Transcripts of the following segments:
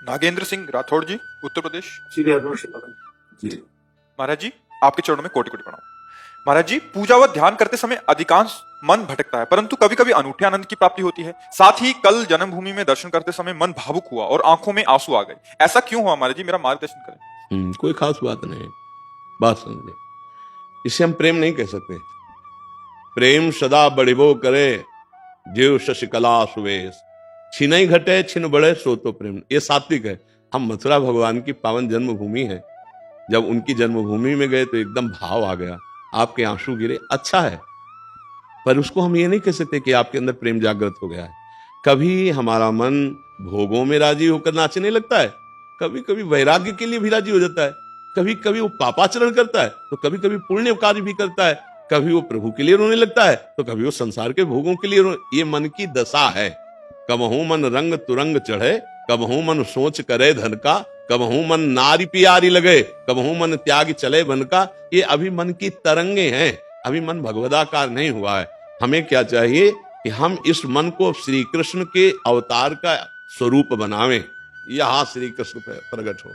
नागेंद्र सिंह राठौड़ जी, उत्तर प्रदेश। श्री हरिवंश जी। महाराज जी, आपके चरणों में कोटि कोटि प्रणाम। महाराज जी, पूजा व ध्यान करते समय अधिकांश मन भटकता है, परंतु कभी कभी अनूठे आनंद की प्राप्ति होती है। साथ ही कल जन्मभूमि में दर्शन करते समय मन भावुक हुआ और आंखों में आंसू आ गए। ऐसा क्यों हुआ महाराज जी? मेरा मार्गदर्शन करें। कोई खास बात नहीं, बात समझे। इसे हम प्रेम नहीं कह सकते। प्रेम सदा बढ़िबो करे, जीव शशिकला सुवेश, छिनई घटे छिन बढ़े सो तो प्रेम। ये सात्विक है। हम मथुरा भगवान की पावन जन्मभूमि है, जब उनकी जन्मभूमि में गए तो एकदम भाव आ गया, आपके आंसू गिरे, अच्छा है। पर उसको हम ये नहीं कह सकते कि आपके अंदर प्रेम जागृत हो गया है। कभी हमारा मन भोगों में राजी होकर नाचने लगता है, कभी कभी वैराग्य के लिए भी राजी हो जाता है, कभी कभी वो पापाचरण करता है, तो कभी कभी पुण्य कार्य भी करता है, कभी वो प्रभु के लिए रोने लगता है, तो कभी वो संसार के भोगों के लिए ये मन की दशा है। कबहू मन रंग तुरंग चढ़े, कबहू मन सोच करे धन का, कबहू मन नारी प्यारी लगे, कबहू मन त्याग चले बन का। ये अभी मन की तरंगे हैं, अभी मन भगवदाकार नहीं हुआ है। हमें क्या चाहिए कि हम इस मन को श्री कृष्ण के अवतार का स्वरूप बनावें। यहां श्री कृष्ण प्रकट हो।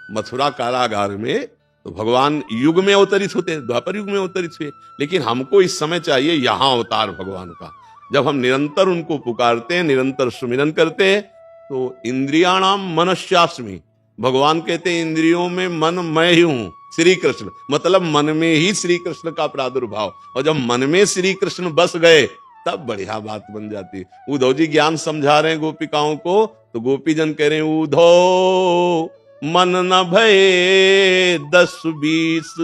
मथुरा कारागार में तो भगवान युग में अवतरित होते हैं, द्वापर युग में अवतरित हुए, लेकिन हमको इस समय चाहिए यहां अवतार भगवान का। जब हम निरंतर उनको पुकारते हैं, निरंतर सुमिरन करते हैं, तो इंद्रियाणाम मनस्यास्मि, भगवान कहते हैं इंद्रियों में मन मैं ही हूं। श्री कृष्ण मतलब मन में ही श्री कृष्ण का प्रादुर्भाव, और जब मन में श्री कृष्ण बस गए तब बढ़िया बात बन जाती है। उद्धव जी ज्ञान समझा रहे हैं गोपिकाओं को, तो गोपीजन कह रहे हैं उद्धव मन न भये 10-20,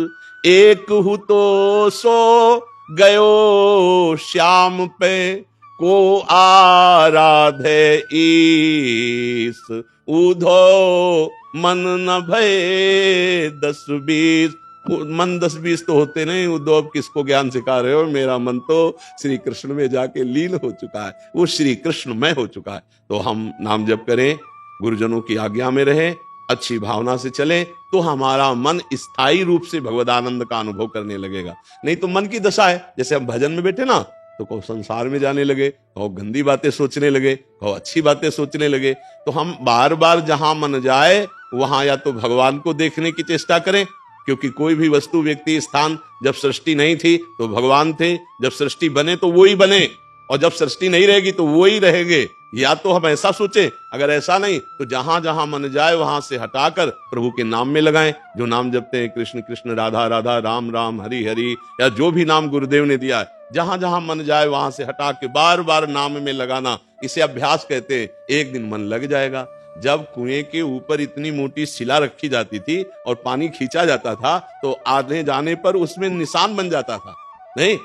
एक हु तो सो गयो श्याम पे, को आराधे ईस। उद्धव मन न भये 10-20, मन 10-20 तो होते नहीं। उद्धव किसको ज्ञान सिखा रहे हो? मेरा मन तो श्री कृष्ण में जाके लीन हो चुका है, वो श्री कृष्ण में हो चुका है। तो हम नाम जप करें, गुरुजनों की आज्ञा में रहें, अच्छी भावना से चलें, तो हमारा मन स्थायी रूप से भगवदानंद का अनुभव करने लगेगा। नहीं तो मन की दशा है, जैसे हम भजन में बैठे ना, तो कहो संसार में जाने लगे, कहो गंदी बातें सोचने लगे, कहो अच्छी बातें सोचने लगे। तो हम बार बार जहां मन जाए वहां या तो भगवान को देखने की चेष्टा करें, क्योंकि कोई भी वस्तु व्यक्ति स्थान जब सृष्टि नहीं थी तो भगवान थे, जब सृष्टि बने तो वो ही बने, और जब सृष्टि नहीं रहेगी तो वो ही रहेंगे। या तो हम ऐसा सोचें, अगर ऐसा नहीं तो जहां जहां मन जाए वहां से हटाकर प्रभु के नाम में लगाएं। जो नाम जपते हैं, कृष्ण कृष्ण राधा राधा राम राम हरि हरि, या जो भी नाम गुरुदेव ने दिया है, जहां जहां मन जाए वहां से हटा के बार बार नाम में लगाना, इसे अभ्यास कहते हैं। एक दिन मन लग जाएगा। जब कुएं के ऊपर इतनी मोटी शिला रखी जाती थी और पानी खींचा जाता था, तो आधे जाने पर उसमें निशान बन जाता था। नहीं,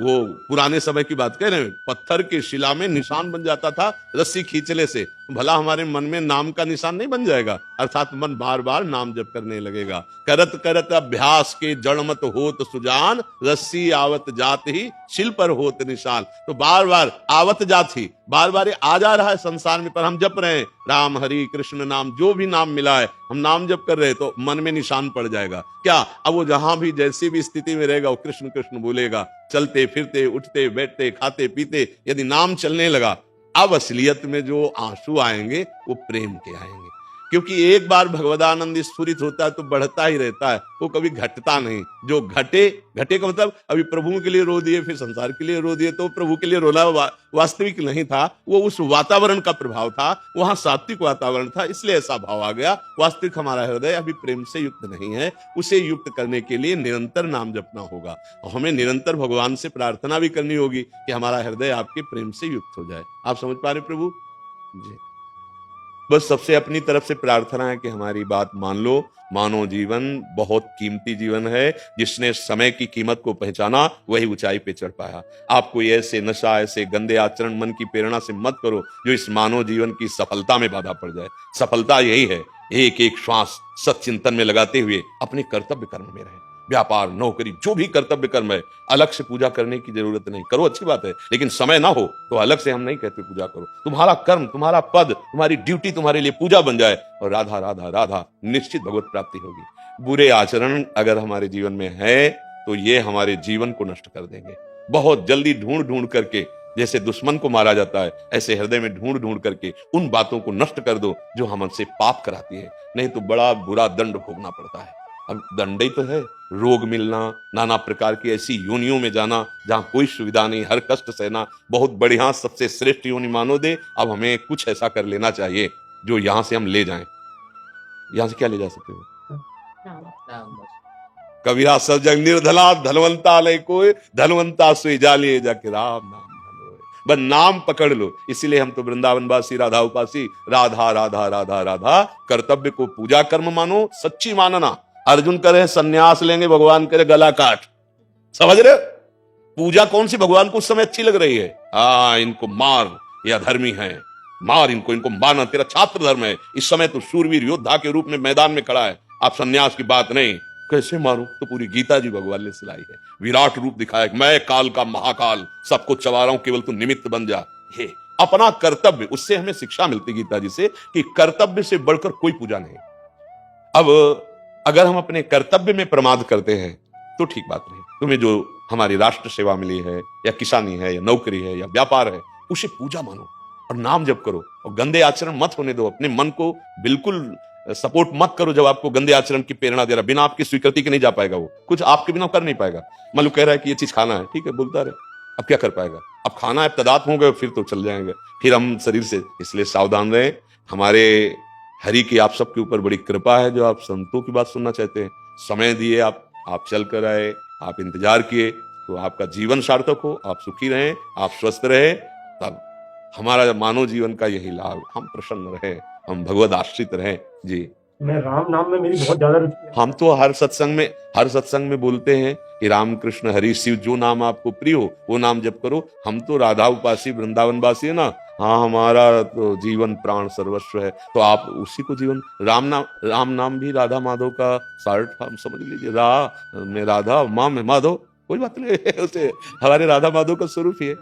वो पुराने समय की बात कह रहे हैं, पत्थर की शिला में निशान बन जाता था रस्सी खींचने से। भला हमारे मन में नाम का निशान नहीं बन जाएगा? अर्थात मन बार बार नाम जप करने लगेगा। करत करत अभ्यास के जड़मत होत सुजान, रस्सी आवत जात ही शिल पर होत निशान। तो बार बार आवत जात ही, बार बार आ जा रहा है संसार में, पर हम जप रहे हैं राम हरि कृष्ण नाम, जो भी नाम मिला है हम नाम जप कर रहे हैं, तो मन में निशान पड़ जाएगा। क्या अब वो जहां भी जैसी भी स्थिति में रहेगा वो कृष्ण कृष्ण बोलेगा। चलते फिरते उठते बैठते खाते पीते यदि नाम चलने लगा, अब असलियत में जो आंसू आएंगे वो प्रेम के आएंगे। क्योंकि एक बार भगवदानंद स्फुरित होता है तो बढ़ता ही रहता है, वो कभी घटता नहीं। जो घटे, घटे का मतलब अभी प्रभु के लिए रो दिए फिर संसार के लिए रो दिए, तो प्रभु के लिए रोना वास्तविक नहीं था, वो उस वातावरण का प्रभाव था, वहां सात्विक वातावरण था, इसलिए ऐसा भाव आ गया। वास्तविक हमारा हृदय अभी प्रेम से युक्त नहीं है। उसे युक्त करने के लिए निरंतर नाम जपना होगा, और हमें निरंतर भगवान से प्रार्थना भी करनी होगी कि हमारा हृदय आपके प्रेम से युक्त हो जाए। आप समझ पा रहे प्रभु जी? बस सबसे अपनी तरफ से प्रार्थना है कि हमारी बात मान लो। मानव जीवन बहुत कीमती जीवन है। जिसने समय की कीमत को पहचाना वही ऊंचाई पे चढ़ पाया। आप कोई ऐसे नशा, ऐसे गंदे आचरण मन की प्रेरणा से मत करो जो इस मानव जीवन की सफलता में बाधा पड़ जाए। सफलता यही है, एक एक श्वास सच्चिंतन में लगाते हुए अपने कर्तव्य कर्म में रहे। व्यापार, नौकरी, जो भी कर्तव्य कर्म है, अलग से पूजा करने की जरूरत नहीं। करो, अच्छी बात है, लेकिन समय ना हो तो अलग से हम नहीं कहते पूजा करो। तुम्हारा कर्म, तुम्हारा पद, तुम्हारी ड्यूटी तुम्हारे लिए पूजा बन जाए, और राधा राधा राधा निश्चित भगवत प्राप्ति होगी। बुरे आचरण अगर हमारे जीवन में है तो ये हमारे जीवन को नष्ट कर देंगे। बहुत जल्दी ढूंढ ढूंढ करके जैसे दुश्मन को मारा जाता है, ऐसे हृदय में ढूंढ ढूंढ करके उन बातों को नष्ट कर दो जो हम हमसे पाप कराती है, नहीं तो बड़ा बुरा दंड भोगना पड़ता है। अब दंड ही तो है, रोग मिलना, नाना प्रकार की ऐसी योनियों में जाना जहां कोई सुविधा नहीं, हर कष्ट सहना। बहुत बढ़िया सबसे श्रेष्ठ योनि मानो दे, अब हमें कुछ ऐसा कर लेना चाहिए जो यहां से हम ले जाएं। यहां से क्या ले जा सकते हो? कबीरा सब जग निर्धला धनवंता लय कोय, धनवंता सोई जालिए जाके राम नाम धनोय। बस नाम पकड़ लो। इसीलिए हम तो वृंदावनवासी, राधा उपासी, राधा राधा राधा राधा। कर्तव्य को पूजा कर्म मानो, सच्ची मानना। अर्जुन करे सन्यास लेंगे, भगवान करे गला काट। समझ रहे हो? पूजा कौन सी भगवान को उस समय अच्छी लग रही है? हाँ, इनको मार, यह धर्मी है, मार इनको, इनको मारना तेरा छात्र धर्म है। इस समय तो शूरवीर योद्धा के रूप में मैदान में खड़ा है, आप सन्यास की बात नहीं। कैसे मारूं? तो पूरी गीता जी भगवान ने सिलाई है, विराट रूप दिखाया, मैं काल का महाकाल सबको चबा रहा हूं, केवल तू निमित्त बन जा। हे अपना कर्तव्य, उससे हमें शिक्षा मिलती गीता जी से कि कर्तव्य से बढ़कर कोई पूजा नहीं। अब अगर हम अपने कर्तव्य में प्रमाद करते हैं तो ठीक बात नहीं। तुम्हें जो हमारी राष्ट्र सेवा मिली है, या किसानी है, या नौकरी है, या व्यापार है, उसे पूजा मानो और नाम जप करो, और गंदे आचरण मत होने दो। अपने मन को बिल्कुल सपोर्ट मत करो जब आपको गंदे आचरण की प्रेरणा दे रहा। बिना आपकी स्वीकृति के नहीं जा पाएगा वो, कुछ आपके बिना कर नहीं पाएगा। मान लो कह रहा है कि ये चीज खाना है, ठीक है, बोलता रहे, अब क्या कर पाएगा? अब खाना है, तदात्म हो गए, फिर तो चल जाएंगे, फिर हम शरीर से। इसलिए सावधान रहे। हमारे हरि की आप सबके ऊपर बड़ी कृपा है जो आप संतों की बात सुनना चाहते हैं। समय दिए, आप चल कर आए, आप इंतजार किए, तो आपका जीवन सार्थक हो, आप सुखी रहें, आप स्वस्थ रहे, तब हमारा मानव जीवन का यही लाभ। हम प्रसन्न रहे, हम भगवद आश्रित रहे। जी, मैं राम नाम में मेरी बहुत ज्यादा रुचि है। हम तो हर सत्संग में बोलते हैं कि राम कृष्ण हरि शिव, जो नाम आपको प्रिय हो वो नाम जप करो। हम तो राधा उपासी वृंदावनवासी है ना। हाँ, हमारा तो जीवन प्राण सर्वस्व है, तो आप उसी को जीवन। राम नाम भी राधा माधव का शार्ट फॉर्म समझ लीजिए। रा में राधा, माँ में माधव, कोई बात नहीं उसे हमारे राधा माधव का स्वरूप ही है।